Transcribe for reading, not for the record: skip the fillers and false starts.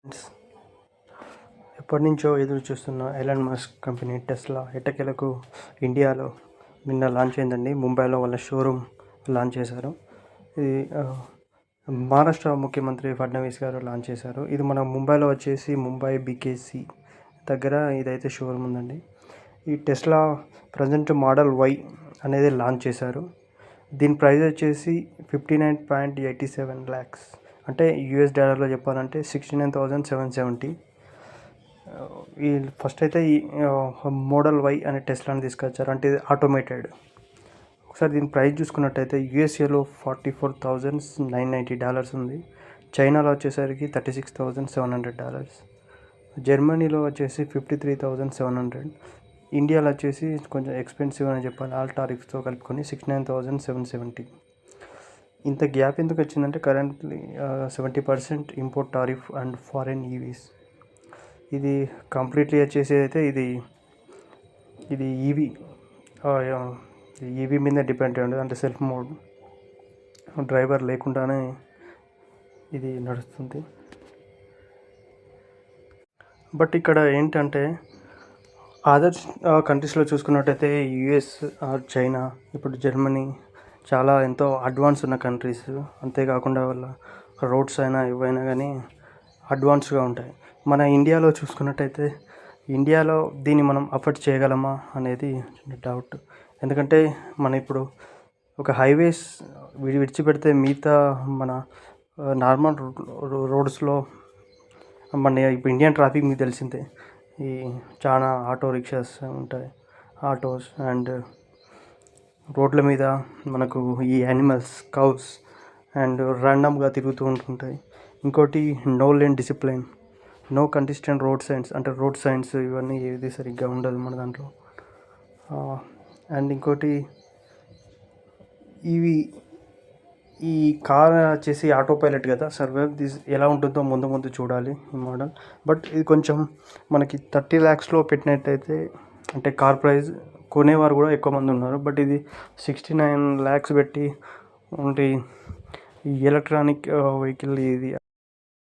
Friends, ఎప్పటినుంచో ఎదురు చూస్తున్న ఎలాన్ మస్క్ కంపెనీ టెస్లా ఎట్టకేలకు ఇండియాలో నిన్న లాంచ్ అయిందండి. ముంబైలో వాళ్ళ షోరూమ్ లాంచ్ చేశారు. ఇది మహారాష్ట్ర ముఖ్యమంత్రి ఫడ్నవీస్ గారు లాంచ్ చేశారు. ఇది మన ముంబైలో వచ్చేసి ముంబై బీకేసీ దగ్గర ఇదైతే షోరూమ్ ఉందండి. ఈ టెస్లా ప్రజెంట్ మోడల్ వై అనేది లాంచ్ చేశారు. దీని ప్రైస్ వచ్చేసి 59.87 lakhs, అంటే యూఎస్ డాలర్లో చెప్పాలంటే 69,770. ఈ ఫస్ట్ అయితే ఈ మోడల్ వై అనే టెస్లాని తీసుకొచ్చారు, అంటే ఇది ఆటోమేటెడ్. ఒకసారి దీని ప్రైస్ చూసుకున్నట్టయితే యూఎస్ఏలో $44,990 ఉంది. చైనాలో వచ్చేసరికి $36,700. జర్మనీలో వచ్చేసి 53,700. ఇండియాలో వచ్చేసి కొంచెం ఎక్స్పెన్సివ్ అని చెప్పాలి, ఆల్ టారిఫ్స్తో కలుపుకొని 69,770. ఇంత గ్యాప్ ఎందుకు వచ్చిందంటే currently 70% import tariff and foreign EVs. ఇది కంప్లీట్లీ వచ్చేసి అయితే ఇది ఈవీ మీద డిపెండ్ ఉండదు, అంటే సెల్ఫ్ మోడ్ డ్రైవర్ లేకుండానే ఇది నడుస్తుంది. బట్ ఇక్కడ ఏంటంటే అదర్ కంట్రీస్లో చూసుకున్నట్టయితే యుఎస్, చైనా, ఇప్పుడు జర్మనీ చాలా ఎంతో అడ్వాన్స్ ఉన్న కంట్రీస్. అంతేకాకుండా వాళ్ళ రోడ్స్ అయినా ఏవైనా కానీ అడ్వాన్స్గా ఉంటాయి. మన ఇండియాలో చూసుకున్నట్టయితే ఇండియాలో దీన్ని మనం అఫోర్డ్ చేయగలమా అనేది డౌట్. ఎందుకంటే మన ఇప్పుడు ఒక హైవేస్ విడిచిపెడితే మిగతా మన నార్మల్ రోడ్స్లో మన ఇప్పుడు ఇండియన్ ట్రాఫిక్ మీకు తెలిసిందే. ఈ చాలా ఆటో రిక్షాస్ ఉంటాయి, ఆటోస్, అండ్ రోడ్ల మీద మనకు ఈ యానిమల్స్, కౌస్ అండ్ ర్యాండమ్గా తిరుగుతూ ఉంటుంటాయి. ఇంకోటి no lane discipline, no consistent road signs, అంటే రోడ్ సైన్స్ ఇవన్నీ ఏది సరిగ్గా ఉండదు మన దాంట్లో. అండ్ ఇంకోటి ఈ కార్ వచ్చేసి ఆటో పైలట్ కదా, సర్వైవ్ దిస్ ఎలా ఉంటుందో ముందు చూడాలి ఈ మోడల్. బట్ ఇది కొంచెం మనకి 30 lakhsలో పెట్టినట్టయితే, అంటే కార్ ప్రైస్ కొనేవారు కూడా ఎక్కువ మంది ఉన్నారు. బట్ ఇది 69 lakhs పెట్టి ఓన్లీ ఈ ఎలక్ట్రానిక్ వెహికల్ ఇది